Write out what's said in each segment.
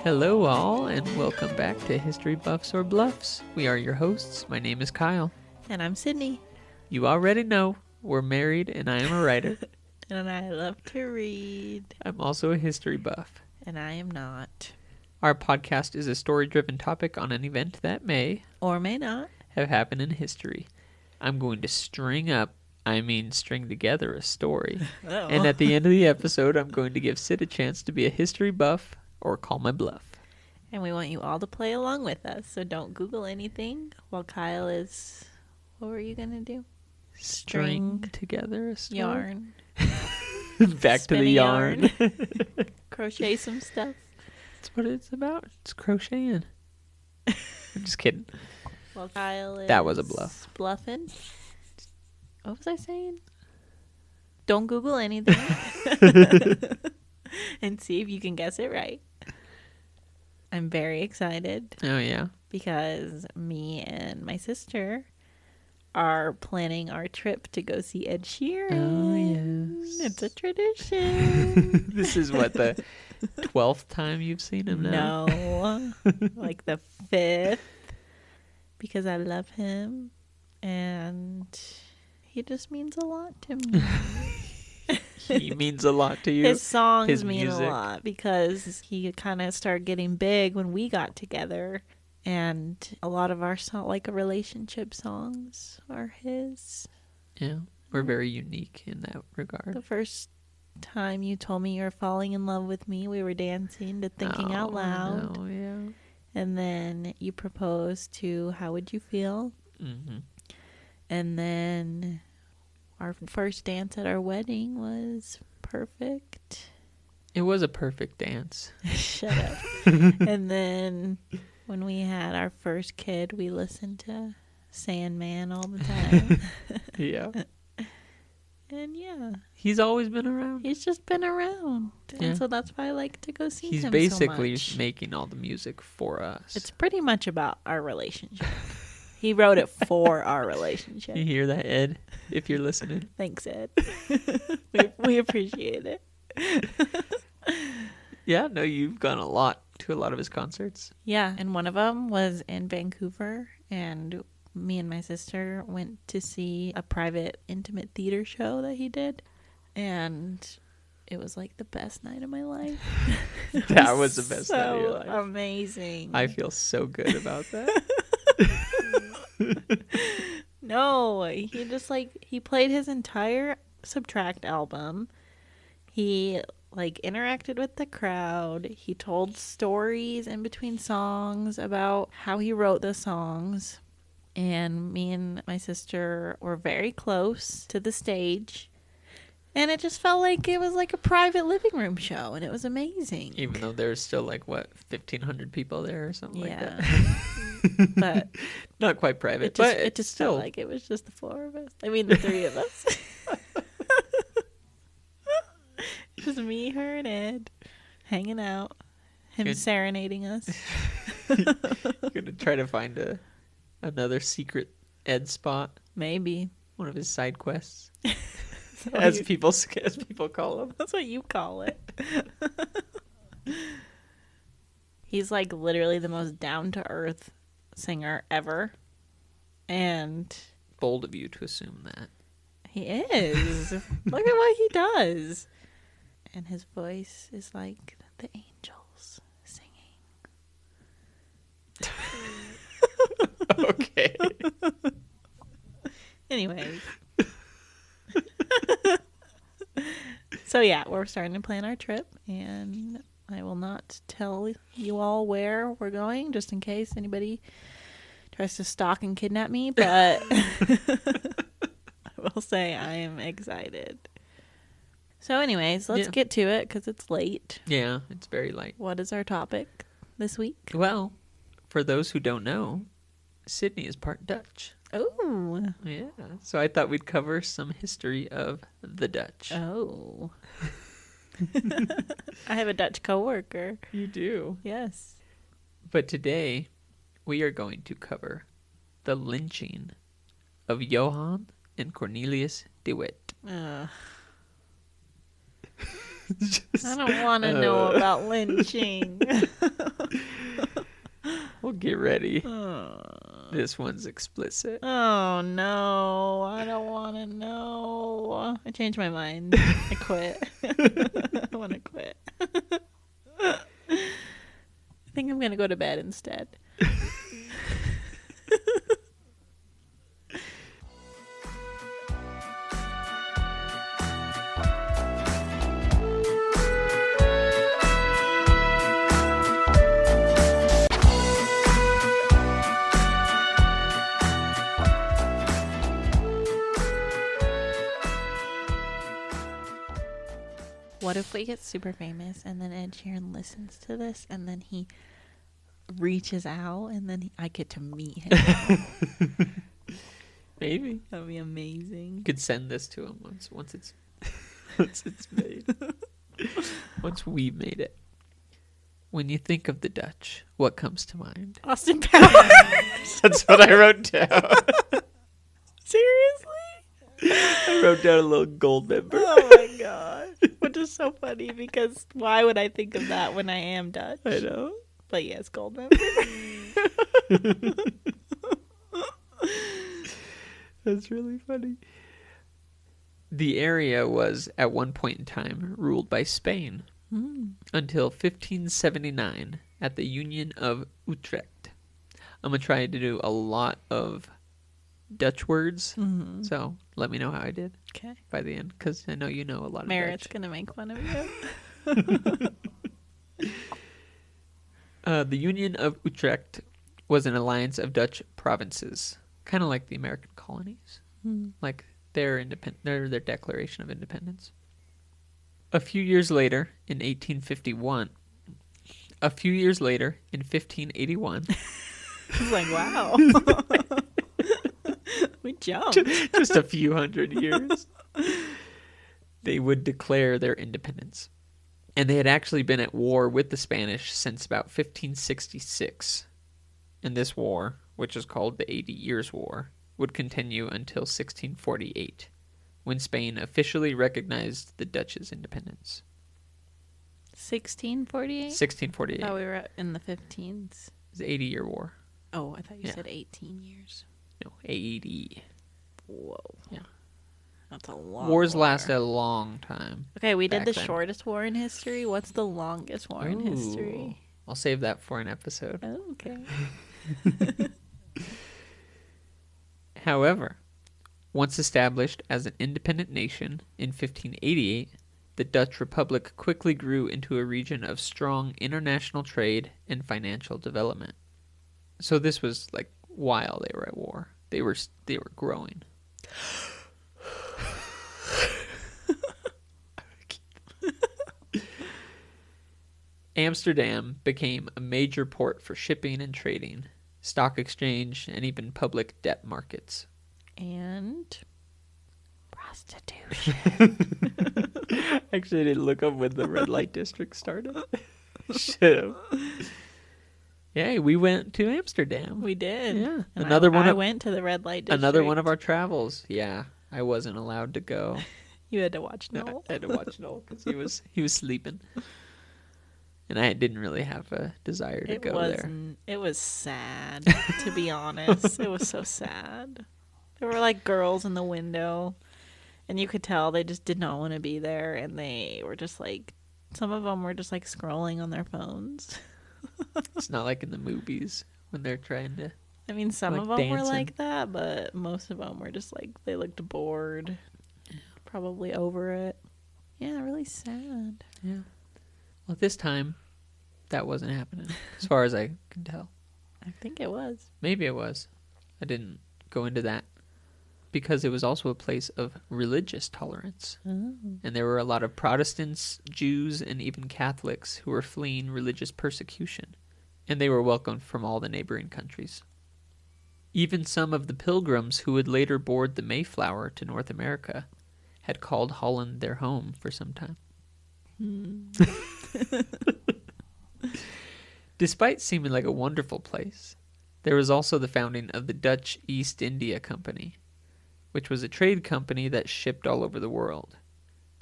Hello, all, and welcome back to History Buffs or Bluffs. We are your hosts. My name is Kyle. And I'm Sydney. You already know we're married, and I am a writer. And I love to read. I'm also a history buff. And I am not. Our podcast is a story-driven topic on an event that may Or may not. have happened in history. I'm going to string together a story. Oh. And at the end of the episode, I'm going to give Sid a chance to be a history buff or call my bluff. And we want you all to play along with us. So don't Google anything while Kyle is... What were you going to do? String together a story. Yarn. Back to the yarn. Crochet some stuff. That's what it's about. It's crocheting. I'm just kidding. Well, Kyle is... That was a bluff. Bluffing. What was I saying? Don't Google anything. And see if you can guess it right. I'm very excited Oh, yeah. because me and my sister are planning our trip to go see Ed Sheeran. Oh, yes. It's a tradition. This is what, the 12th time you've seen him now? No. Like the 5th. Because I love him. And he just means a lot to me. He means a lot to you. His songs His mean music. a lot because he kind of started getting big when we got together. And a lot of our relationship songs are his. Yeah. We're very unique in that The regard. first time you told me you were falling in love with me, we were dancing to Thinking Out Loud. Oh, yeah. And then you proposed to How Would You Feel? Mm-hmm. And then our first dance at our wedding was Perfect. It was a perfect dance. Shut up. And then when we had our first kid, we listened to Sandman all the time. Yeah. And yeah, He's always been around. he's just been around. Yeah. And so that's why I like to go see He's him basically so much. making all the music for us. It's pretty much about our relationship. He wrote it for our relationship. You hear that, Ed? If you're listening. Thanks, Ed. we appreciate it. Yeah, no, you've gone to a lot of his concerts. Yeah, and one of them was in Vancouver, and me and my sister went to see a private intimate theater show that he did, and it was like the best night of my life. That was the best night of your life. Amazing. I feel so good about that. No, he just he played his entire Subtract album. He interacted with the crowd. He told stories in between songs about how he wrote the songs. And me and my sister were very close to the stage. And it just felt like it was like a private living room show, and it was amazing. Even though there's still 1,500 people there or something like Yeah. that. But Not quite private, it but just still. felt like it was just the 4 of us. I mean, the 3 of us. Just me, her, and Ed hanging out. Him Good. serenading us. Gonna try to find another secret Ed spot. Maybe. One of his side quests. what As you- people call them. That's what you call it. He's literally the most down-to-earth singer ever. And Bold of you to assume that. he is. Look at what he does. And his voice is like the angels singing. Okay. Anyways. So yeah, we're starting to plan our trip, and I will not tell you all where we're going, just in case anybody tries to stalk and kidnap me, but I will say I am excited. So anyways, let's Yeah. get to it, because it's late. Yeah, it's very light. What is our topic this week? Well, for those who don't know, Sydney is part Dutch. Oh. Yeah, so I thought we'd cover some history of the Dutch. Oh. I have a Dutch coworker. You do. Yes. But today, we are going to cover the lynching of Johan and Cornelis de Witt. I don't want to know about lynching. Get ready. Oh. This one's explicit. Oh no, I don't want to know. I changed my mind. I quit. I want to quit. I think I'm going to go to bed instead. What if we get super famous and then Ed Sheeran listens to this and then he reaches out and then I get to meet him? Maybe. That'd be amazing. You could send this to him once it's once it's made. Once we've made it. When you think of the Dutch, what comes to mind? Austin Powers. That's what I wrote down. Seriously? I wrote down a little gold member. Oh my god. Which is so funny because why would I think of that when I am Dutch? I know. But yes, gold member. That's really funny. The area was, at one point in time, ruled by Spain until 1579 at the Union of Utrecht. I'm going to try to do a lot of Dutch words, so let me know how I did by the end, because I know you know a lot of Merritt's Dutch. going to make fun of you. The Union of Utrecht was an alliance of Dutch provinces, kind of like the American colonies, like their Declaration of Independence. A few years later, in 1581, I was like, wow. We jumped. just a few hundred years, they would declare their independence. And they had actually been at war with the Spanish since about 1566. And this war, which is called the 80 Years' War, would continue until 1648, when Spain officially recognized the Dutch's independence. 1648? 1648. Oh, we were in the 15s. It's the 80-year war. Oh, I thought you said 18 years. No, 80. Whoa. Yeah. That's a long Wars war. last a long time. Okay, we did back the then. shortest war in history. What's the longest war in history? I'll save that for an episode. Oh, okay. However, once established as an independent nation in 1588, the Dutch Republic quickly grew into a region of strong international trade and financial development. So this was like while they were at war. They were growing. Amsterdam became a major port for shipping and trading, stock exchange, and even public debt markets. And prostitution. Actually, I didn't look up when the red light district started. Should have. Yeah, we went to Amsterdam. We did. Yeah. And I went to the red light district. Another one of our travels. Yeah. I wasn't allowed to go. You had to watch Noel. I had to watch Noel because he was sleeping. And I didn't really have a desire to go there. It was sad, to be honest. It was so sad. There were like girls in the window, and you could tell they just did not want to be there, and they were just like, some of them were just like scrolling on their phones. It's not like in the movies when they're trying to. I mean, some like of them dancing. were like that, but most of them were just like, they looked bored, probably over it. Yeah, really sad. Yeah. Well, this time, that wasn't happening, as far as I can tell. I think it was. Maybe it was. I didn't go into that. Because it was also a place of religious tolerance. Oh. And there were a lot of Protestants, Jews, and even Catholics who were fleeing religious persecution. And they were welcomed from all the neighboring countries. Even some of the pilgrims who would later board the Mayflower to North America had called Holland their home for some time. Despite seeming like a wonderful place, there was also the founding of the Dutch East India Company, which was a trade company that shipped all over the world.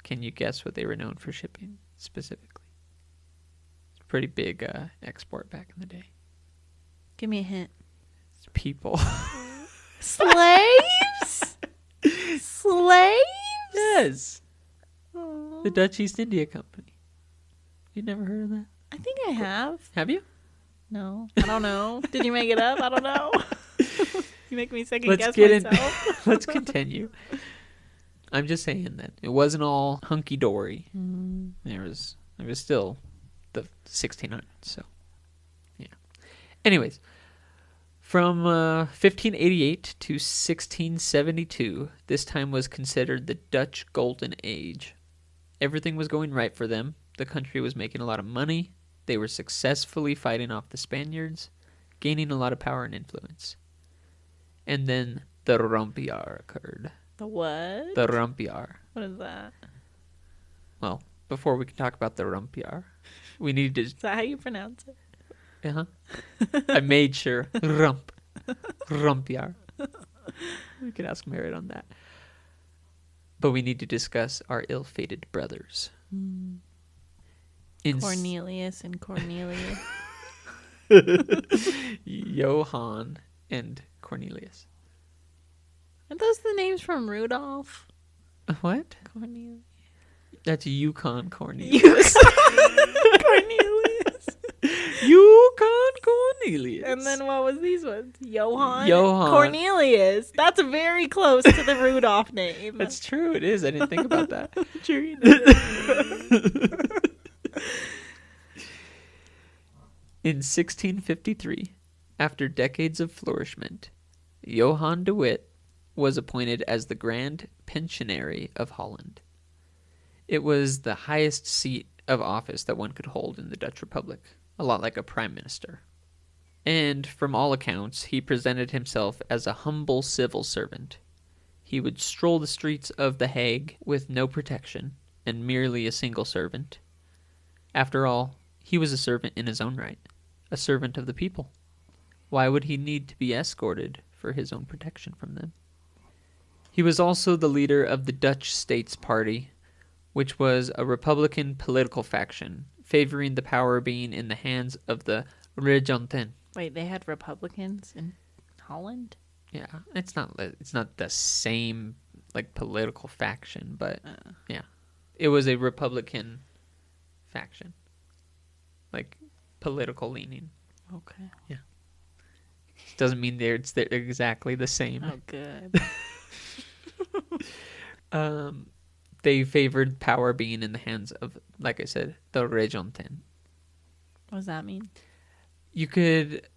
Can you guess what they were known for shipping specifically? It's a pretty big export back in the day. Give me a hint. It's people. Slaves? Slaves? Yes. Oh. The Dutch East India Company. You never heard of that? I think I have. Have you? No. I don't know. Did you make it up? I don't know. You make me second Let's guess get myself. Let's continue. I'm just saying that it wasn't all hunky dory. There was still the 1600s. So, yeah. Anyways, from 1588 to 1672, this time was considered the Dutch Golden Age. Everything was going right for them. The country was making a lot of money. They were successfully fighting off the Spaniards, gaining a lot of power and influence. And then the Rampjaar occurred. The what? The Rampjaar. What is that? Well, before we can talk about the Rampjaar, we need to... Is that how you pronounce it? Uh-huh. I made sure. Rampjaar. We could ask Merritt on that. But we need to discuss our ill-fated brothers. Cornelius and Cornelius. Johan and Cornelius. Aren't those the names from Rudolph? What? Cornelius. That's Yukon Cornelius. Cornelius. Yukon Cornelius. And then what was these ones? Johan. Johan. Cornelius. That's very close to the Rudolph name. That's true. It is. I didn't think about that. True. You did. In 1653, after decades of flourishment, Johan de Witt was appointed as the Grand Pensionary of Holland. It was the highest seat of office that one could hold in the Dutch Republic, a lot like a prime minister. And from all accounts, he presented himself as a humble civil servant. He would stroll the streets of The Hague with no protection and merely a single servant. After all, he was a servant in his own right, a servant of the people. Why would he need to be escorted for his own protection from them? He was also the leader of the Dutch States Party, which was a Republican political faction, favoring the power being in the hands of the regenten. Wait, they had Republicans in Holland? Yeah, it's not the same like political faction, but yeah, it was a Republican faction, like political leaning. Okay. Yeah, doesn't mean they're exactly the same. Oh, good. They favored power being in the hands of, like I said, the regenten. What does that mean? You could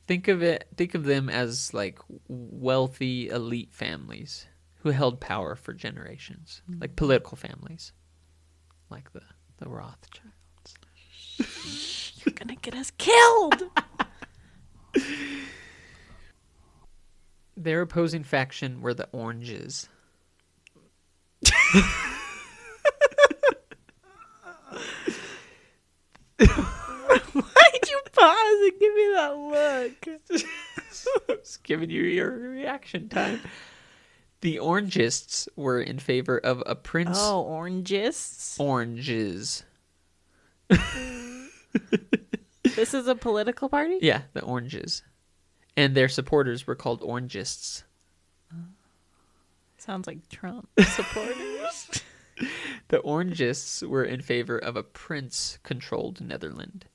think of them as like wealthy elite families who held power for generations, like political families, like the Rothschilds. You're gonna get us killed. Their opposing faction were the Oranges. Why'd you pause and give me that look? Just giving you your reaction time. The Orangists were in favor of a prince. Oh, orangists? Oranges. This is a political party? Yeah, the Oranges. And their supporters were called Orangists. Sounds like Trump supporters. The Orangists were in favor of a prince-controlled Netherlands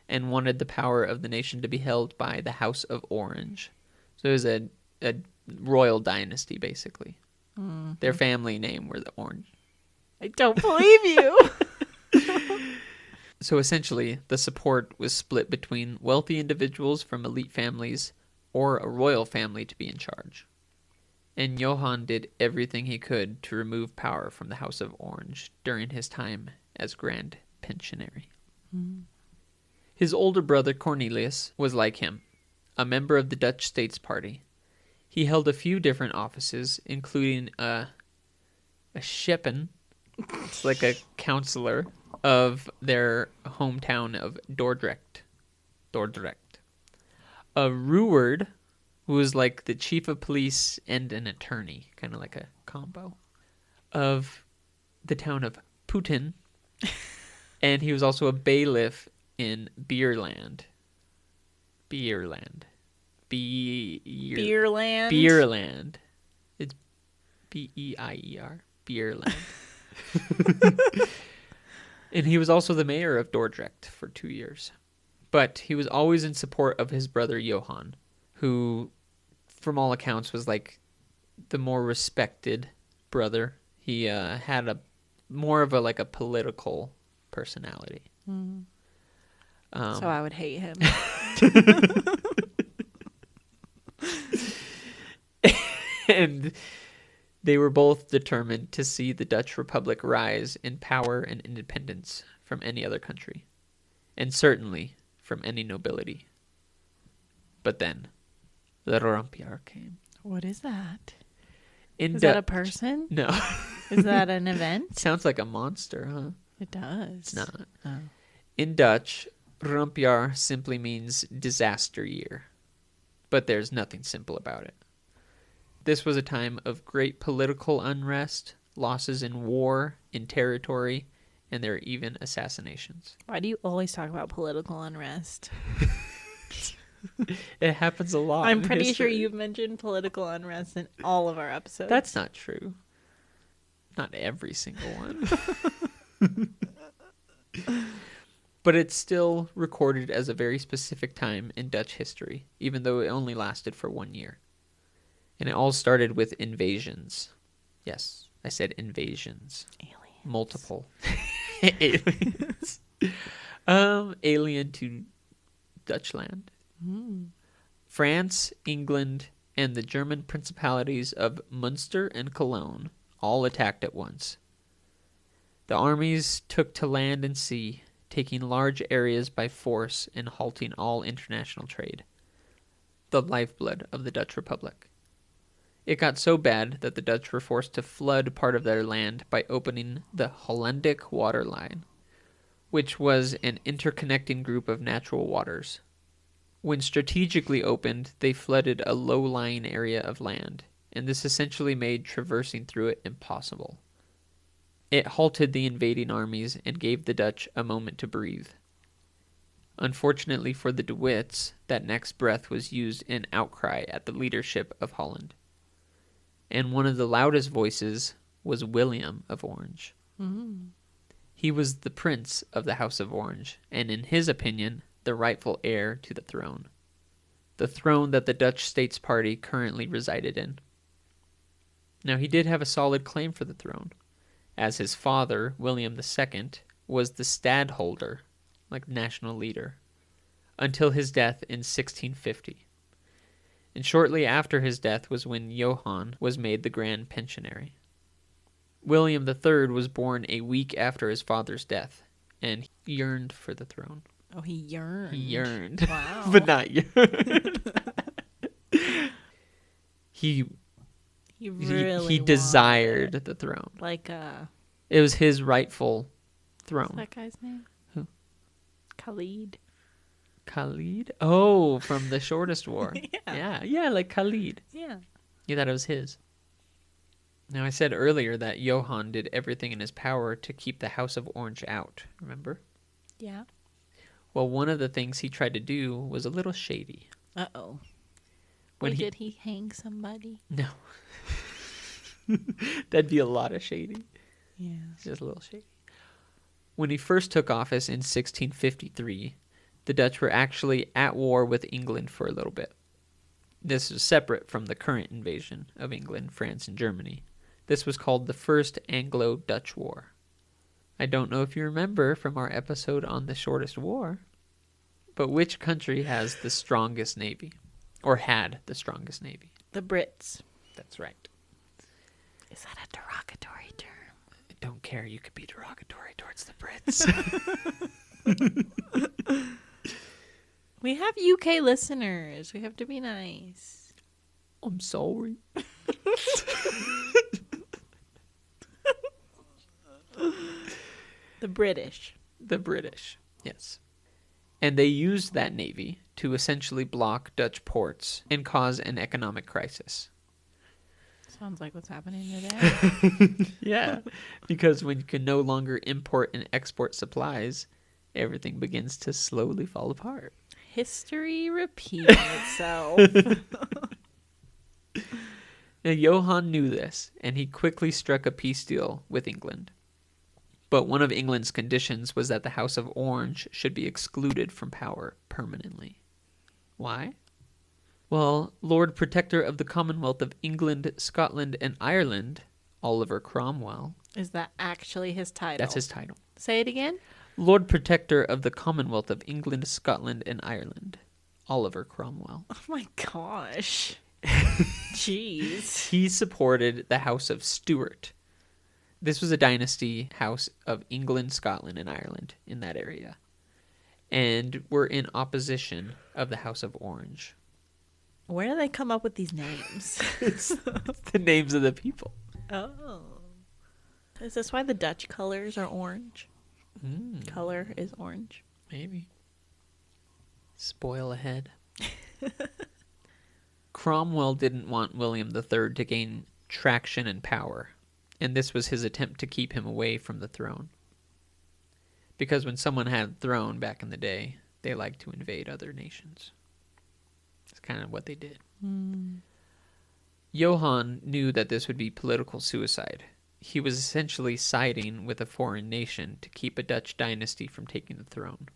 and wanted the power of the nation to be held by the House of Orange. So it was a royal dynasty, basically. Mm-hmm. Their family name were the Orange. I don't believe you. So essentially, the support was split between wealthy individuals from elite families or a royal family to be in charge. And Johan did everything he could to remove power from the House of Orange during his time as Grand Pensionary. Mm. His older brother Cornelius was like him, a member of the Dutch States Party. He held a few different offices, including a schepen, it's like a counselor of their hometown of Dordrecht. A Ruward, who was like the chief of police and an attorney, kind of like a combo, of the town of Putin. And he was also a bailiff in Beerland. Beerland. Beerland. Beerland. It's Beier. Beerland. And he was also the mayor of Dordrecht for 2 years. But he was always in support of his brother Johan, who, from all accounts, was like the more respected brother. He had a more of a political personality. So I would hate him. And they were both determined to see the Dutch Republic rise in power and independence from any other country, and certainly from any nobility. But then, the Rampjaar came. What is that? Is that a person? No. Is that an event? Sounds like a monster, huh? It does. It's not. Oh. In Dutch, Rampjaar simply means disaster year. But there's nothing simple about it. This was a time of great political unrest, losses in war, in territory, and there were even assassinations. Why do you always talk about political unrest? It happens a lot. I'm pretty sure you've mentioned political unrest in all of our episodes. That's not true. Not every single one. But it's still recorded as a very specific time in Dutch history, even though it only lasted for 1 year. And it all started with invasions. Yes, I said invasions. Aliens. Multiple. Aliens. Alien to Dutchland. France, England, and the German principalities of Munster and Cologne all attacked at once. The armies took to land and sea, taking large areas by force and halting all international trade. The lifeblood of the Dutch Republic. It got so bad that the Dutch were forced to flood part of their land by opening the Hollandic water line, which was an interconnecting group of natural waters. When strategically opened, they flooded a low-lying area of land, and this essentially made traversing through it impossible. It halted the invading armies and gave the Dutch a moment to breathe. Unfortunately for the De Witts, that next breath was used in outcry at the leadership of Holland. And one of the loudest voices was William of Orange. He was the prince of the House of Orange, and in his opinion, the rightful heir to the throne that the Dutch States Party currently resided in. Now, he did have a solid claim for the throne, as his father, William II, was the stadholder, like national leader, until his death in 1650. And shortly after his death was when Yohan was made the Grand Pensionary. William III was born a week after his father's death, and he yearned for the throne. Oh, he yearned. He yearned. Wow. But not yearned. He really desired the throne. Like It was his rightful throne. what's that guy's name? Who? Khalid. Khalid? Oh, from the Shortest War. Yeah. Yeah, like Khalid. Yeah. You thought it was his. Now, I said earlier that Johan did everything in his power to keep the House of Orange out, remember? Yeah. Well, one of the things he tried to do was a little shady. Uh-oh. When Did he hang somebody? No. That'd be a lot of shady. Yeah. Just a little shady. When he first took office in 1653, the Dutch were actually at war with England for a little bit. This was separate from the current invasion of England, France, and Germany. This was called the First Anglo-Dutch War. I don't know if you remember from our episode on the Shortest War, but which country has the strongest navy? Or had the strongest navy? The Brits. That's right. Is that a derogatory term? I don't care. You could be derogatory towards the Brits. We have UK listeners. We have to be nice. I'm sorry. The British. The British, yes. And they used that navy to essentially block Dutch ports and cause an economic crisis. Sounds like what's happening today. Yeah, because when you can no longer import and export supplies, everything begins to slowly fall apart. History repeating itself. Now, Johan knew this, and he quickly struck a peace deal with England. But one of England's conditions was that the House of Orange should be excluded from power permanently. Why? Well, Lord Protector of the Commonwealth of England, Scotland, and Ireland, Oliver Cromwell. Is that actually his title? That's his title. Say it again. Lord Protector of the Commonwealth of England, Scotland, and Ireland, Oliver Cromwell. Oh my gosh. Jeez. He supported the House of Stuart. This was a dynasty house of England, Scotland, and Ireland in that area, and were in opposition of the House of Orange. Where do they come up with these names? It's the names of the people. Oh. Is this why the Dutch colors are orange? Color is orange. Maybe. Spoil ahead. Cromwell didn't want William III to gain traction and power, and this was his attempt to keep him away from the throne. Because when someone had a throne back in the day, they liked to invade other nations. That's kind of what they did. Yohan knew that this would be political suicide. He was essentially siding with a foreign nation to keep a Dutch dynasty from taking the throne.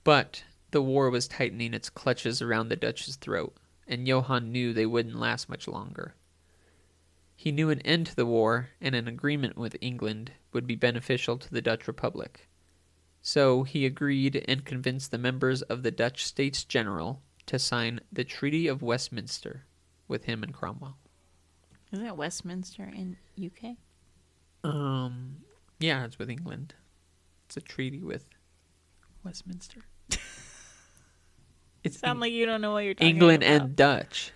But the war was tightening its clutches around the Dutch's throat, and Yohan knew they wouldn't last much longer. He knew an end to the war and an agreement with England would be beneficial to the Dutch Republic. So he agreed and convinced the members of the Dutch States General to sign the Treaty of Westminster with him and Cromwell. Isn't it Westminster in UK? Yeah, it's with England. It's a treaty with Westminster. It's Sound like you don't know what you're talking England about. and Dutch.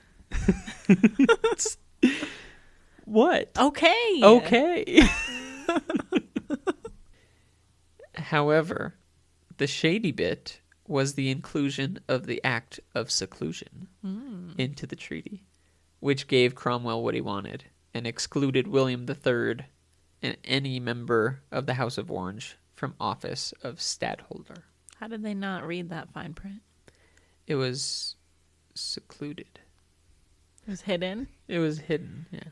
What? Okay. Okay. However, the shady bit was the inclusion of the Act of Seclusion into the treaty, which gave Cromwell what he wanted and excluded William III and any member of the House of Orange from office of stadtholder. How did they not read that fine print? It was secluded. It was hidden? It was hidden, yeah.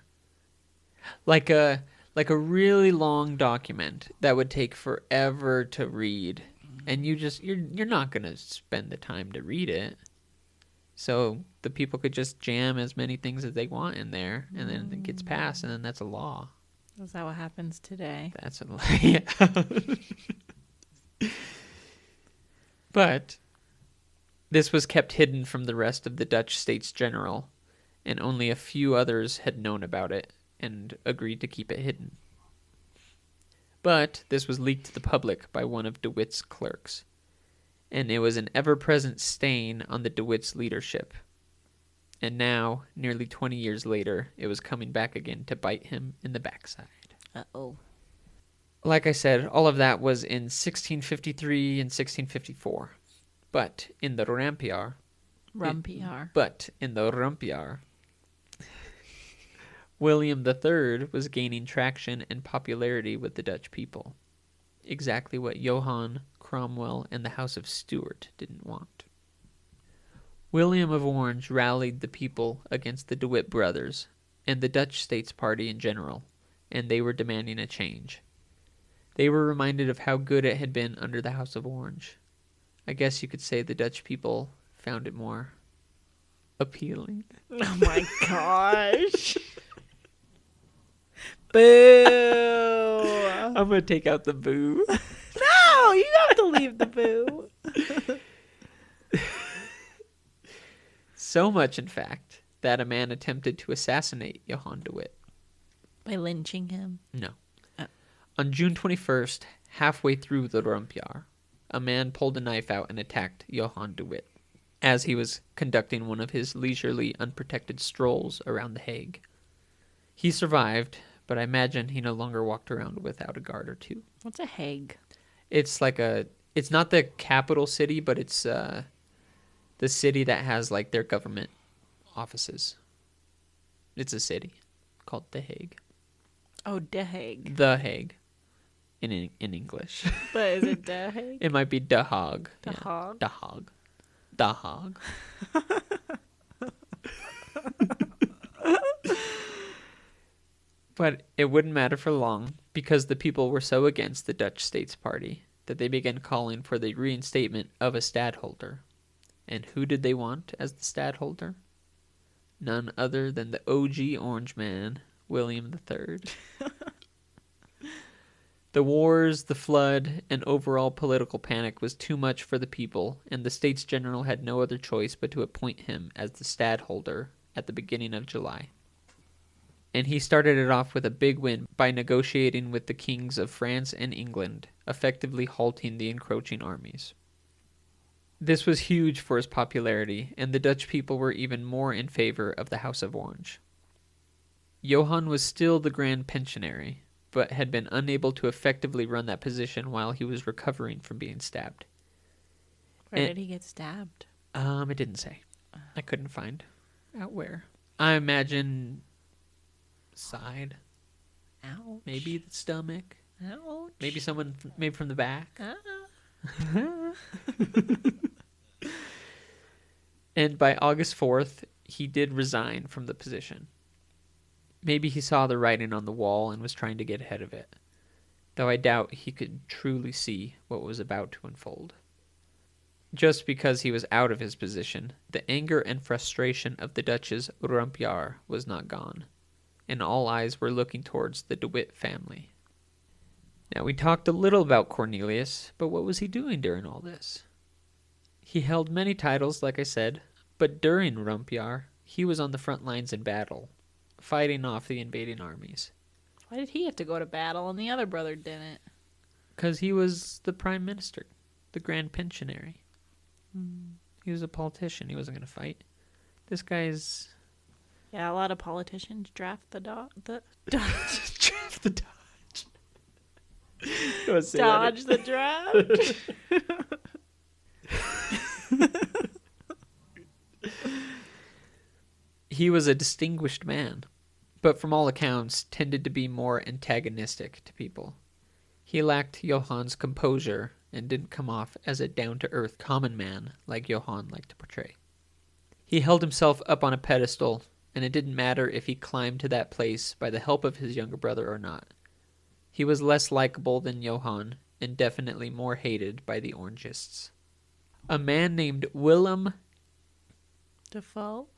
Like a really long document that would take forever to read, and you're not going to spend the time to read it. So the people could just jam as many things as they want in there, and then it gets passed, and then that's a law. Is that what happens today? That's a law. Yeah. But this was kept hidden from the rest of the Dutch States General, and only a few others had known about it and agreed to keep it hidden. But this was leaked to the public by one of DeWitt's clerks, and it was an ever-present stain on the DeWitt's leadership. And now, nearly 20 years later, it was coming back again to bite him in the backside. Uh-oh. Like I said, all of that was in 1653 and 1654. But in the Rampjaar, William III was gaining traction and popularity with the Dutch people. Exactly what Johan, Cromwell, and the House of Stuart didn't want. William of Orange rallied the people against the DeWitt brothers and the Dutch States Party in general, and they were demanding a change. They were reminded of how good it had been under the House of Orange. I guess you could say the Dutch people found it more appealing. Oh my gosh. Boo. I'm going to take out the boo. No, you have to leave the boo. So much, in fact, that a man attempted to assassinate Johan de Witt. By lynching him? No. Oh. On June 21st, halfway through the Rampjaar, a man pulled a knife out and attacked Johan de Witt as he was conducting one of his leisurely, unprotected strolls around The Hague. He survived, but I imagine he no longer walked around without a guard or two. What's a Hague? It's like it's not the capital city, but it's the city that has like their government offices. It's a city called The Hague. Oh, The Hague. The Hague in English. But is it The Hague? It might be The Hague. The Hague? The Hague. Dog. But it wouldn't matter for long, because the people were so against the Dutch States Party that they began calling for the reinstatement of a stadtholder. And who did they want as the stadtholder? None other than the OG Orange Man, William III. The wars, the flood, and overall political panic was too much for the people, and the States General had no other choice but to appoint him as the stadtholder at the beginning of July. And he started it off with a big win by negotiating with the kings of France and England, effectively halting the encroaching armies. This was huge for his popularity, and the Dutch people were even more in favor of the House of Orange. Johan was still the Grand Pensionary, but had been unable to effectively run that position while he was recovering from being stabbed. Where did he get stabbed? It didn't say. I couldn't find out where. I imagine side. Ouch. Maybe the stomach. Ouch. Maybe from the back. And by August 4th, he did resign from the position. Maybe he saw the writing on the wall and was trying to get ahead of it, though I doubt he could truly see what was about to unfold. Just because he was out of his position, the anger and frustration of the Dutch's Rampjaar was not gone, and all eyes were looking towards the de Witt family. Now, we talked a little about Cornelius, but what was he doing during all this? He held many titles, like I said, but during Rampjaar, he was on the front lines in battle, fighting off the invading armies. Why did he have to go to battle and the other brother didn't? Because he was the prime minister, the Grand Pensionary. He was a politician. He wasn't going to fight. This guy's... Yeah, a lot of politicians draft the Dutch. Draft the Dodge. Dodge the draft. He was a distinguished man, but from all accounts tended to be more antagonistic to people. He lacked Johan's composure and didn't come off as a down-to-earth common man like Johan liked to portray. He held himself up on a pedestal, and it didn't matter if he climbed to that place by the help of his younger brother or not. He was less likable than Johan, and definitely more hated by the Orangists. A man named Willem Defoe?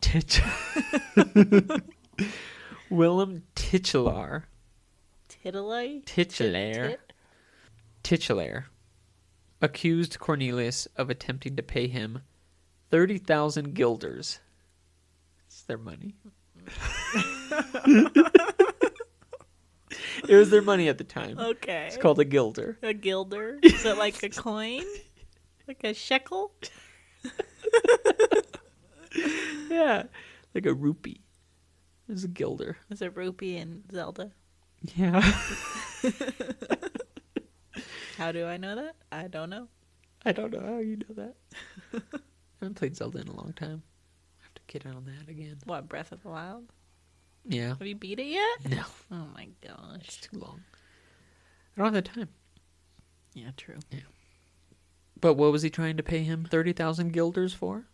Willem Titulaar. Titulaar accused Cornelius of attempting to pay him 30,000 guilders. It's their money. It was their money at the time. Okay. It's called a guilder. A guilder? Is it like a coin? Like a shekel? Yeah, like a rupee. It's a guilder. Is it rupee in Zelda? Yeah. How do I know that? I don't know. I don't know how you know that. I haven't played Zelda in a long time. I have to get on that again. What, Breath of the Wild? Yeah. Have you beat it yet? No. Oh my gosh. It's too long. I don't have the time. Yeah, true. Yeah. But what was he trying to pay him 30,000 guilders for?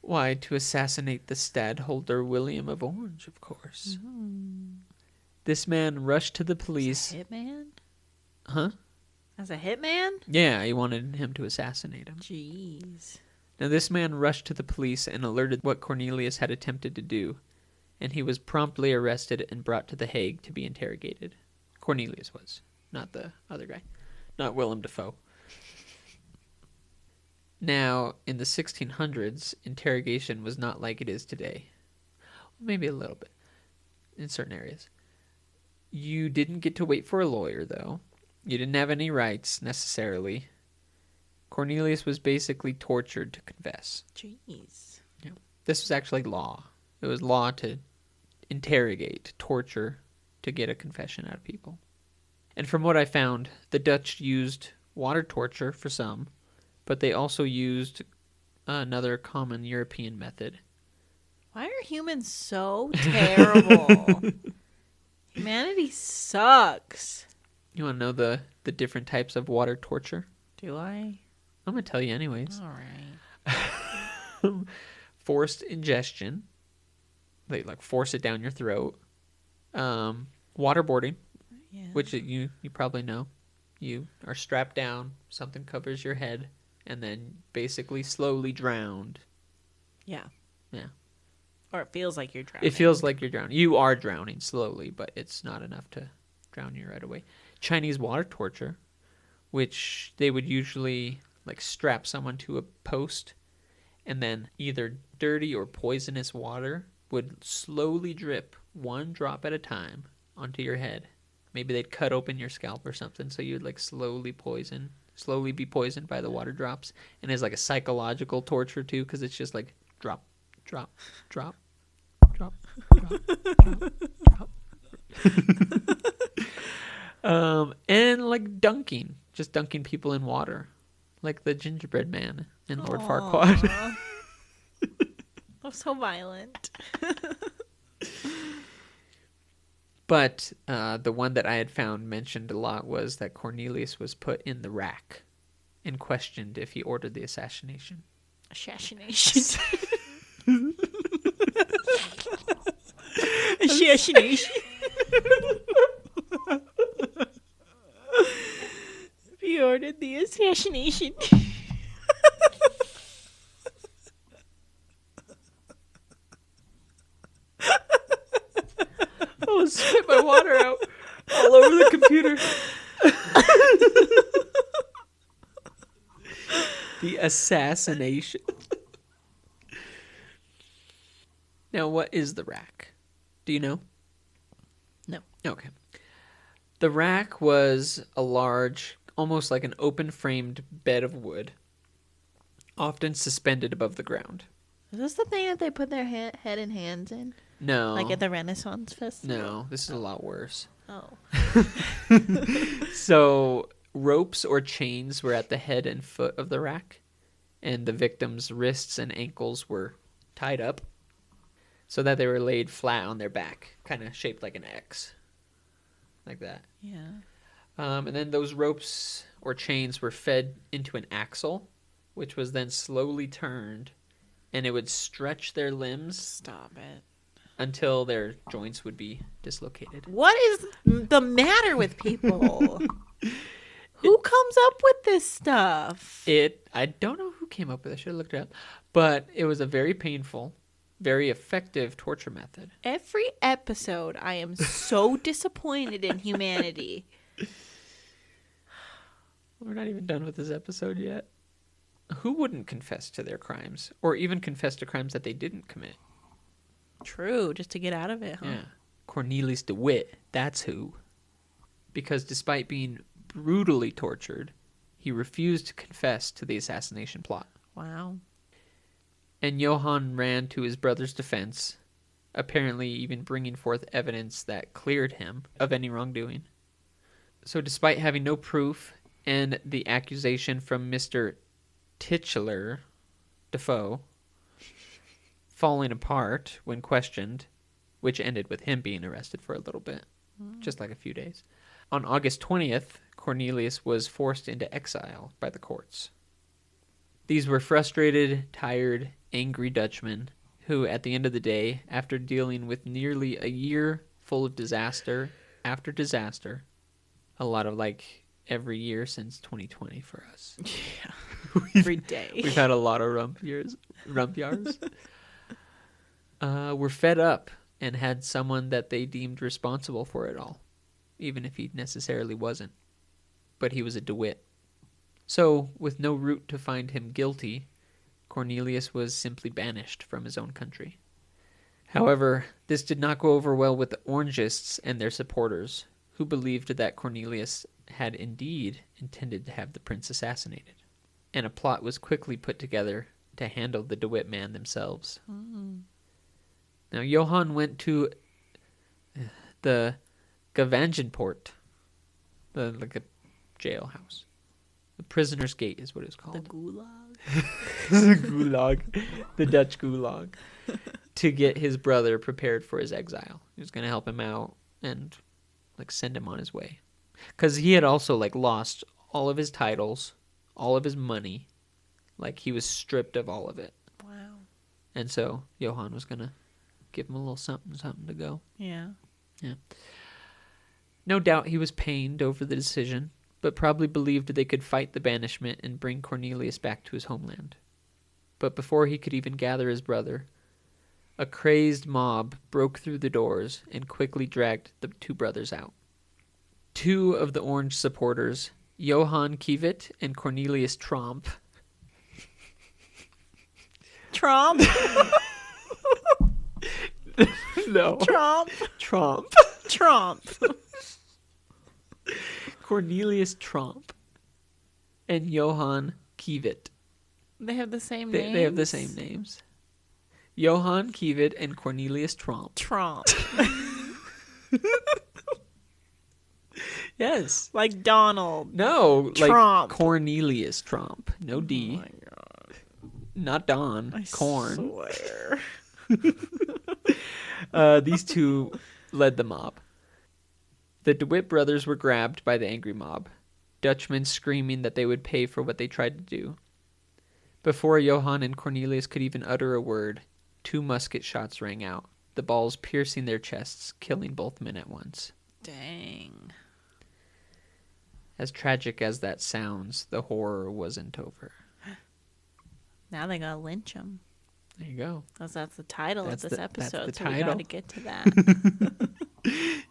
Why, to assassinate the stadtholder William of Orange, of course. This man rushed to the police. As a hitman? Huh? As a hitman? Yeah, he wanted him to assassinate him. Jeez. Now, this man rushed to the police and alerted what Cornelius had attempted to do, and he was promptly arrested and brought to The Hague to be interrogated. Cornelius was, not the other guy. Not Willem Dafoe. Now, in the 1600s, interrogation was not like it is today. Maybe a little bit, in certain areas. You didn't get to wait for a lawyer, though. You didn't have any rights, necessarily. Cornelius was basically tortured to confess. Jeez. Yeah. This was actually law. It was law to interrogate, torture, to get a confession out of people. And from what I found, the Dutch used water torture for some, but they also used another common European method. Why are humans so terrible? Humanity sucks. You want to know the different types of water torture? Do I? I'm going to tell you anyways. All right. Forced ingestion. They like force it down your throat. Waterboarding, Yeah. which you probably know. You are strapped down, something covers your head, and then basically slowly drowned. Yeah. Yeah. Or it feels like you're drowning. It feels like you're drowning. You are drowning slowly, but it's not enough to drown you right away. Chinese water torture, which they would usually like strap someone to a post, and then either dirty or poisonous water would slowly drip one drop at a time onto your head. Maybe they'd cut open your scalp or something, so you'd like slowly be poisoned by the water drops. And it's like a psychological torture too, because it's just like drop, drop, drop, drop, drop, drop, drop. And like dunking, just dunking people in water, like the gingerbread man in Lord Farquaad. Oh, so violent. But the one that I had found mentioned a lot was that Cornelius was put in the rack and questioned if he ordered the assassination. Assassination. Assassination. He ordered the assassination. Oh, spit my water out all over the computer. The assassination. Now, what is the rack? Do you know? No. Okay. The rack was a large, almost like an open-framed bed of wood, often suspended above the ground. Is this the thing that they put their head and hands in? No. Like at the Renaissance Festival? No, this is a lot worse. Oh. So, ropes or chains were at the head and foot of the rack, and the victim's wrists and ankles were tied up so that they were laid flat on their back, kind of shaped like an X, like that. Yeah. And then those ropes or chains were fed into an axle, which was then slowly turned, and it would stretch their limbs. Stop it. Until their joints would be dislocated. What is the matter with people? Who comes up with this stuff? I don't know who came up with it. I should have looked it up. But it was a very painful, very effective torture method. Every episode, I am so disappointed in humanity. We're not even done with this episode yet. Who wouldn't confess to their crimes, or even confess to crimes that they didn't commit? True, just to get out of it, huh? Yeah. Cornelis de Witt, that's who. Because despite being brutally tortured, he refused to confess to the assassination plot. Wow. And Yohan ran to his brother's defense, apparently even bringing forth evidence that cleared him of any wrongdoing. So despite having no proof and the accusation from Mr. Titular Defoe falling apart when questioned, which ended with him being arrested for a little bit, just like a few days. On August 20th, Cornelius was forced into exile by the courts. These were frustrated, tired, angry Dutchmen who, at the end of the day, after dealing with nearly a year full of disaster after disaster, a lot of like every year since 2020 for us. Yeah. Every day. We've had a lot of Rampjaars. Were fed up and had someone that they deemed responsible for it all, even if he necessarily wasn't. But he was a de Witt. So, with no route to find him guilty, Cornelius was simply banished from his own country. However, this did not go over well with the Orangists and their supporters, who believed that Cornelius had indeed intended to have the prince assassinated. And a plot was quickly put together to handle the de Witt man themselves. Now, Johan went to the Gevangenpoort, like a jailhouse. The prisoner's gate is what it's called. The gulag. The gulag. The Dutch gulag. To get his brother prepared for his exile. He was going to help him out and like send him on his way. Because he had also like lost all of his titles, all of his money. Like he was stripped of all of it. Wow. And so Johan was going to give him a little something to go. Yeah. Yeah. No doubt he was pained over the decision, but probably believed they could fight the banishment and bring Cornelius back to his homeland. But before he could even gather his brother, a crazed mob broke through the doors and quickly dragged the two brothers out. Two of the Orange supporters, Johan Witt and Cornelius Tromp. Trump. No. Trump. Tromp. Trump. Cornelius Tromp and Johan Witt. They have the same names? They have the same names. Johan Witt and Cornelius Tromp. Trump. Yes. Like Donald. No, Trump. like Cornelius Tromp. No D. Oh my God. Not Don. I Corn. swear. These two led the mob. The DeWitt brothers were grabbed by the angry mob, Dutchmen screaming that they would pay for what they tried to do. Before Johan and Cornelius could even utter a word, 2 musket shots rang out, the balls piercing their chests, killing both men at once. Dang. As tragic as that sounds, the horror wasn't over. Now they gotta lynch him. There you go. Because that's the title of this episode, that's the so we title. gotta get to that.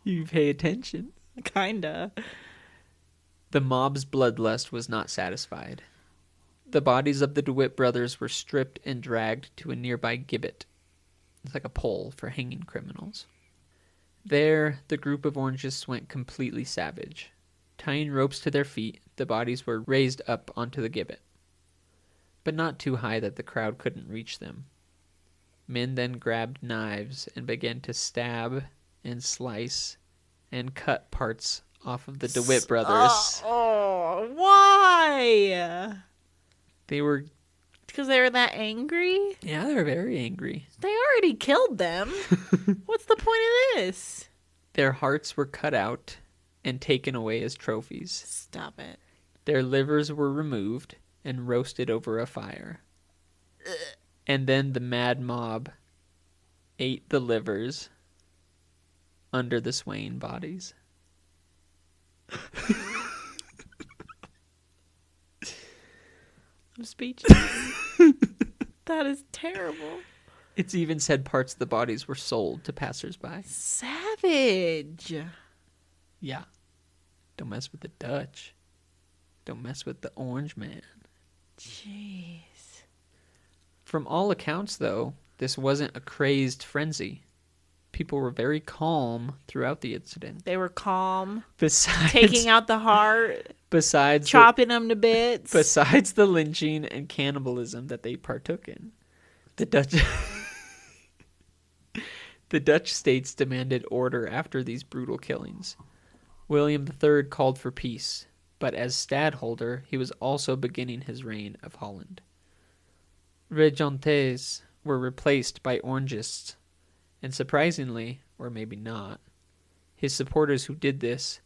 You pay attention. Kinda. The mob's bloodlust was not satisfied. The bodies of the DeWitt brothers were stripped and dragged to a nearby gibbet. It's like a pole for hanging criminals. There, the group of Orangists went completely savage. Tying ropes to their feet, the bodies were raised up onto the gibbet, but not too high that the crowd couldn't reach them. Men then grabbed knives and began to stab and slice and cut parts off of the DeWitt brothers. Oh, why? They were... Because they were that angry? Yeah, they were very angry. They already killed them. What's the point of this? Their hearts were cut out and taken away as trophies. Stop it. Their livers were removed and roasted over a fire. And then the mad mob ate the livers under the swaying bodies. I'm speechless. That is terrible. It's even said parts of the bodies were sold to passersby. Savage. Yeah. Don't mess with the Dutch. Don't mess with the Orange Man. Jeez. From all accounts, though, this wasn't a crazed frenzy. People were very calm throughout the incident. They were calm. Besides Taking out the heart. Besides chopping them to bits. Besides the lynching and cannibalism that they partook in. The Dutch states demanded order after these brutal killings. William III called for peace, but as stadholder, he was also beginning his reign of Holland. Regentes were replaced by Orangists, and surprisingly, or maybe not, his supporters who did this,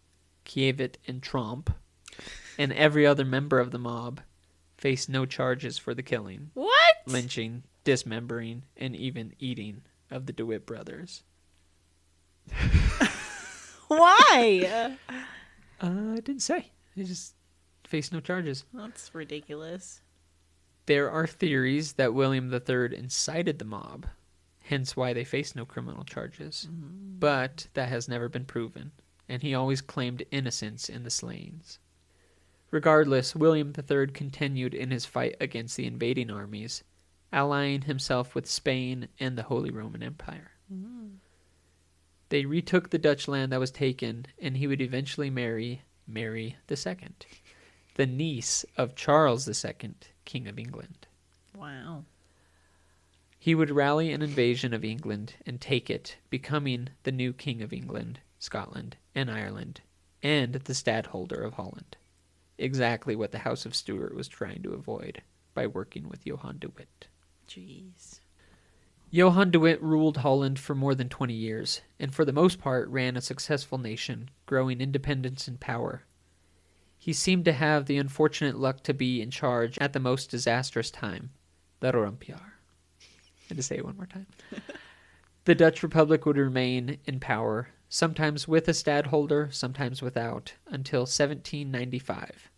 Witt and Tromp, and every other member of the mob, faced no charges for the killing, What? lynching, dismembering, and even eating of the DeWitt brothers. Why? I didn't say. They just faced no charges. That's ridiculous. There are theories that William III incited the mob, hence why they faced no criminal charges. But that has never been proven, and he always claimed innocence in the slayings. Regardless, William III continued in his fight against the invading armies, allying himself with Spain and the Holy Roman Empire. They retook the Dutch land that was taken, and he would eventually marry Mary II, the niece of Charles II, King of England. Wow. He would rally an invasion of England and take it, becoming the new King of England, Scotland, and Ireland, and the stadholder of Holland. Exactly what the House of Stuart was trying to avoid by working with Johan de Witt. Jeez. Johan de Witt ruled Holland for more than 20 years, and for the most part ran a successful nation, growing independence and power. He seemed to have the unfortunate luck to be in charge at the most disastrous time, the Rampjaar. had to say it one more time. The Dutch Republic would remain in power, sometimes with a stadtholder, sometimes without, until 1795.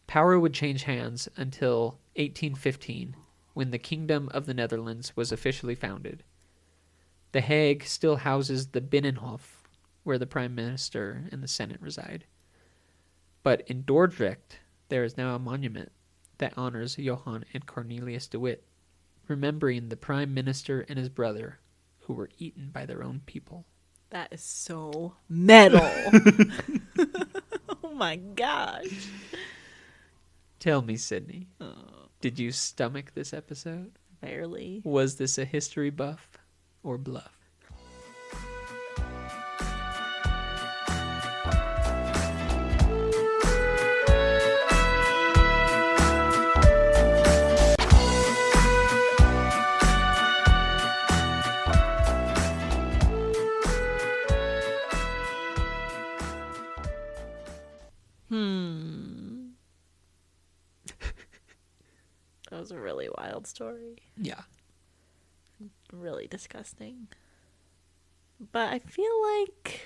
Power would change hands until 1815, when the Kingdom of the Netherlands was officially founded. The Hague still houses the Binnenhof, where the Prime Minister and the Senate reside. But in Dordrecht, there is now a monument that honors Johan and Cornelis de Witt, remembering the Prime Minister and his brother, who were eaten by their own people. That is so metal. Oh my gosh. Tell me, Sydney, did you stomach this episode? Barely. Was this a history buff or bluff? That was a really wild story. Yeah. Really disgusting. But I feel like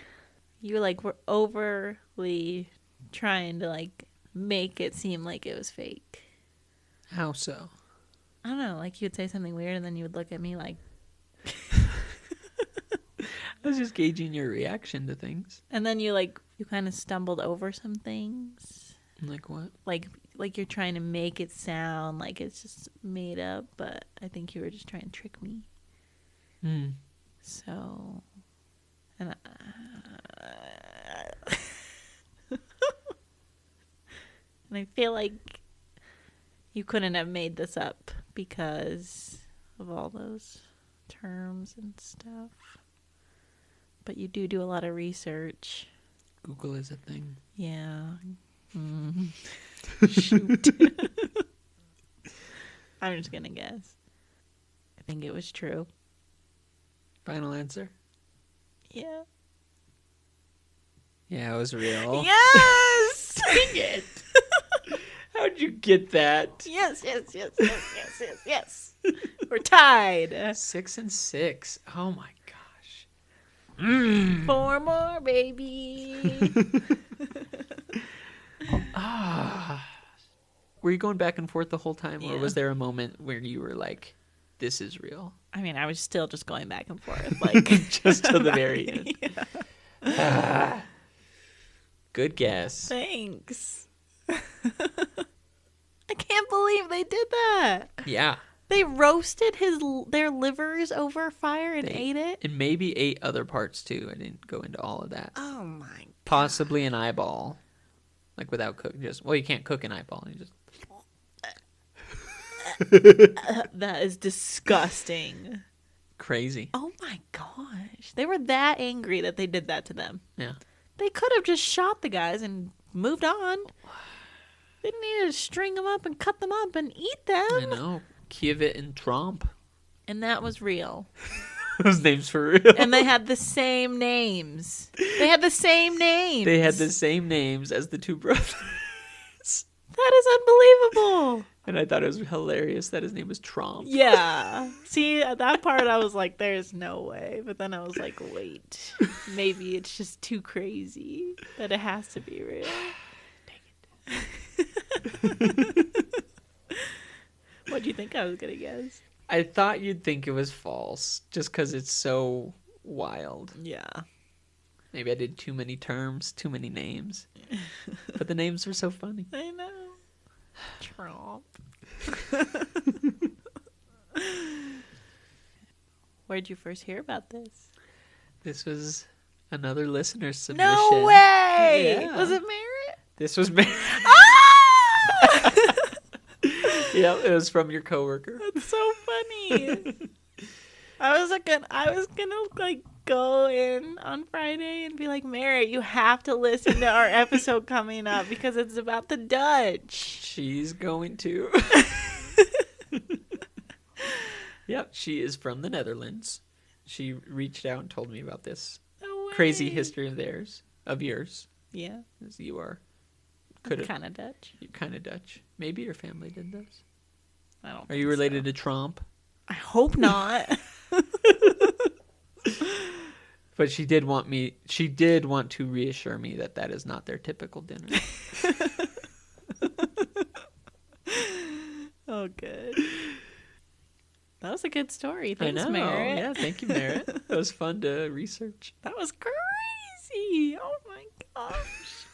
you were overly trying to make it seem like it was fake. How so? I don't know, you'd say something weird and then you would look at me like I was just gauging your reaction to things. and then you kind of stumbled over some things. Like what? Like you're trying to make it sound like it's just made up, but I think you were just trying to trick me. So, and and I feel like you couldn't have made this up because of all those terms and stuff. But you do a lot of research. Google is a thing. Yeah. Shoot. I'm just gonna guess. I think it was true. Final answer? Yeah. Yeah, it was real. Yes! Dang it! How'd you get that? Yes. We're tied. 6 and 6. Oh my gosh. 4 more, baby. Were you going back and forth the whole time, or Yeah. was there a moment where you were like, this is real? I mean, I was still just going back and forth. Just to the very end. Yeah. Good guess. Thanks. I can't believe they did that. Yeah. They roasted their livers over fire and ate it? And maybe ate other parts too. I didn't go into all of that. Oh my God. Possibly an eyeball. Without cooking. You can't cook an eyeball. You just... That is disgusting. Crazy. Oh my gosh. They were that angry that they did that to them. Yeah. They could have just shot the guys and moved on. They didn't need to string them up and cut them up and eat them. I know. Kievit and Tromp. And that was real. Those names for real. And they had the same names. They had the same names. They had the same names as the two brothers. That is unbelievable. And I thought it was hilarious that his name was Tromp. Yeah. See, at that part I was like, there's no way. But then I was like, wait. Maybe it's just too crazy that it has to be real. Dang it. What do you think I was going to guess? I thought you'd think it was false just because it's so wild. Yeah. Maybe I did too many terms, too many names. But the names were so funny. I know. Trump. Where'd you first hear about this? This was another listener submission. No way! Yeah. Was it Merritt? This was me. Ah! Yeah, it was from your coworker. That's so funny. I was gonna go in on Friday and be like, Merritt, you have to listen to our episode coming up because it's about the Dutch. She's going to. Yep, she is from the Netherlands. She reached out and told me about this No way. crazy history of yours, Yeah. as you are. Kind of Dutch. You're kind of Dutch. Maybe your family did this. I don't Are think you related so. to Trump? I hope hope not. But she did want to reassure me that that is not their typical dinner. Oh, good. That was a good story. I Thanks, know. Merritt. Yeah, thank you, Merritt. It was fun to research. That was crazy. Oh my gosh.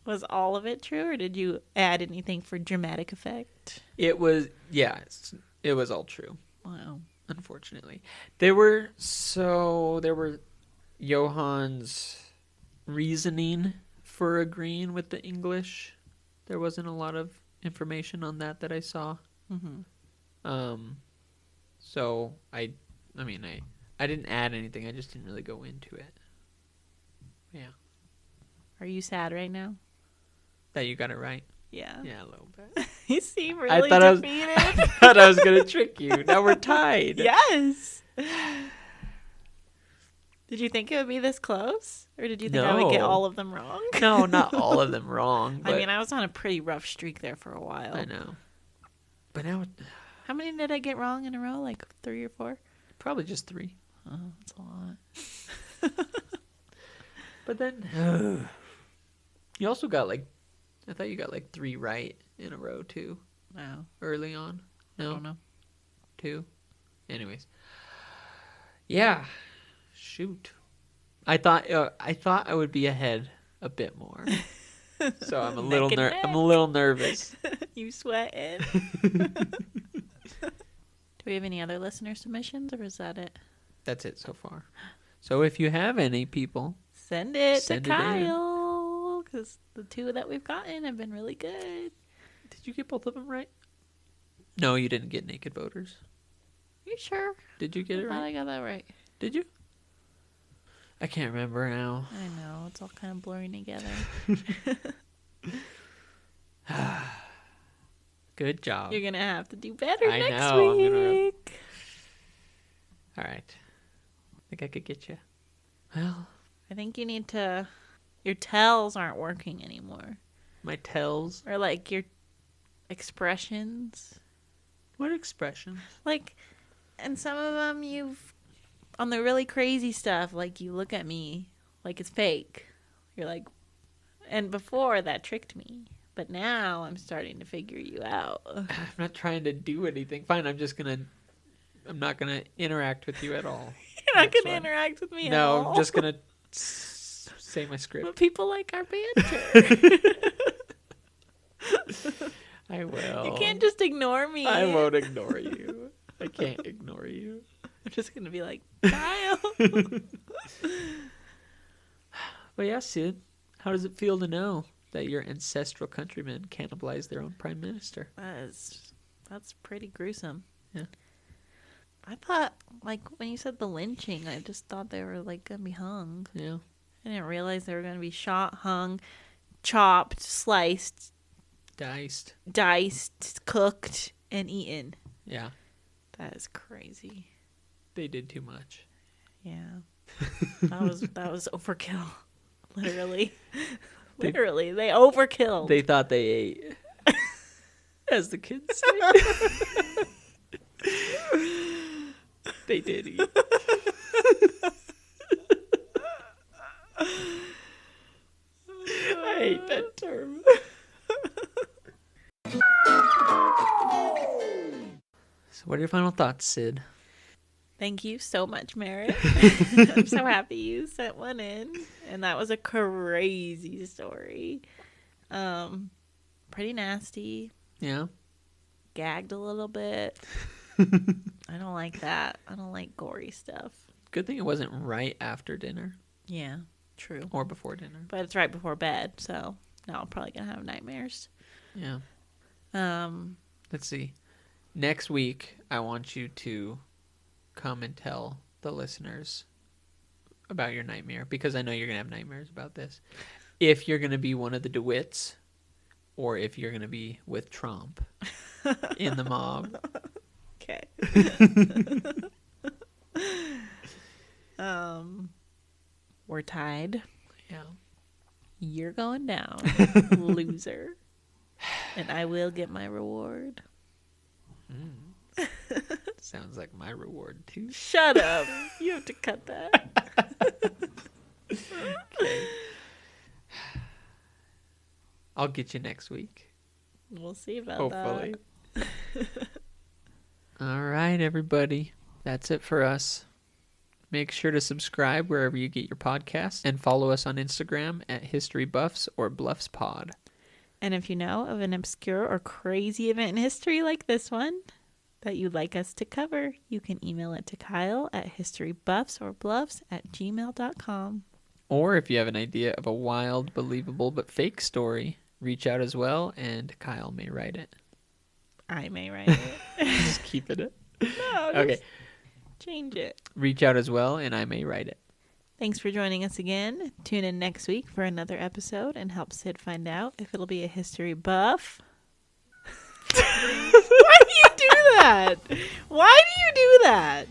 Was all of it true, or did you add anything for dramatic effect? It was, yeah, it was all true. Wow. Unfortunately. There were Johan's reasoning for agreeing with the English. There wasn't a lot of information on that I saw. Mm-hmm. So I didn't add anything. I just didn't really go into it. Yeah. Are you sad right now? That you got it right. Yeah. Yeah, a little bit. You seem really I defeated. I thought I was gonna trick you. Now we're tied. Yes. Did you think it would be this close? Or did you think I would get No. all of them wrong? No, not all of them wrong. But I mean, I was on a pretty rough streak there for a while. I know. But now How many did I get wrong in a row? Like 3 or 4? probably just 3. Oh, that's a lot. But then you also got I thought you got 3 right in a row too Wow. early on. I No, don't know. 2. Anyways, yeah. Shoot, I thought I would be ahead a bit more. So I'm a little Neck and I'm a little nervous. You sweating? Do we have any other listener submissions, or is that it? That's it so far. So if you have any people, Send it Send to it in. Kyle, because the 2 that we've gotten have been really good. did you get both of them right? No, you didn't get naked voters. You sure? Did you get I it thought right? I got that right. Did you? I can't remember now. I know, it's all kind of blurring together. Good job. You're gonna have to do better I next know, I'm gonna- week. All right. I think I could get you. Well, I think you need to. Your tells aren't working anymore, my tells. or like your expressions. What expressions? Like, and some of them you've on the really crazy stuff. Like you look at me like it's fake. You're like, and before that tricked me, but now I'm starting to figure you out. I'm not trying to do anything. Fine, I'm not gonna interact with you at all. You're not That's gonna fine. interact with me at No, all. I'm just gonna say my But script. people like our banter. I will. You can't just ignore me. I won't ignore you. I can't ignore you. I'm just gonna be like, Kyle. But yeah, Sid, how does it feel to know that your ancestral countrymen cannibalized their own prime minister? That's pretty gruesome. Yeah. I thought, like, when you said the lynching, I just thought they were, like, gonna be hung. Yeah. I didn't realize they were gonna be shot, hung, chopped, sliced, Diced. diced, cooked, and eaten. Yeah. That is crazy. They did too much. Yeah. That was overkill. Literally. They overkilled. They thought they ate. As the kids say. They did eat. I hate that term. So what are your final thoughts, Sid? Thank you so much, Merritt. I'm so happy you sent one in. And that was a crazy story. Pretty nasty. Yeah. Gagged a little bit. I don't like that. I don't like gory stuff. Good thing it wasn't right after dinner Yeah, true. or before dinner. But it's right before bed, so now I'm probably gonna have nightmares. Yeah. Um, Let's see. Next week, I want you to come and tell the listeners about your nightmare, because I know you're going to have nightmares about this. If you're going to be one of the DeWitts, or if you're going to be with Trump in the mob. okay. We're tied. Yeah. You're going down, loser. And I will get my reward. Sounds like my reward, too. Shut up. You have to cut that. Okay. I'll get you next week. We'll see about Hopefully. that. All right, everybody. That's it for us. Make sure to subscribe wherever you get your podcasts and follow us on Instagram at History Buffs or Bluffs Pod. And if you know of an obscure or crazy event in history like this one that you'd like us to cover, you can email it to Kyle at historybuffsorbluffs@gmail.com. Or if you have an idea of a wild, believable, but fake story, reach out as well, and Kyle may write it. I may write it. Just keeping it. No, Okay. just change it. Reach out as well, and I may write it. Thanks for joining us again. Tune in next week for another episode and help Sid find out if it'll be a history buff. Why do you do that? Why do you do that?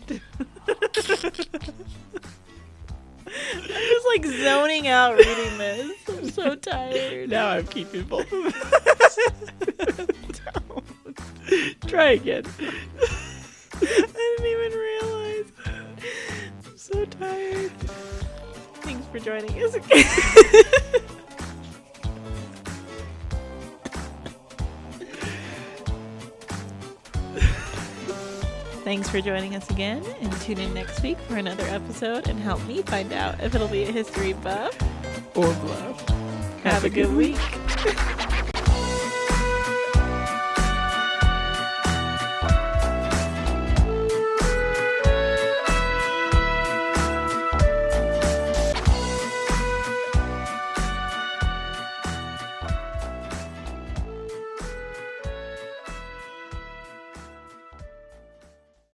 I'm just like zoning out reading this. I'm so tired. Now I'm keeping both of them. Try again. I didn't even realize. I'm so tired. Thanks for joining us again. Thanks for joining us again, and tune in next week for another episode and help me find out if it'll be a history buff Or bluff. Have a good week.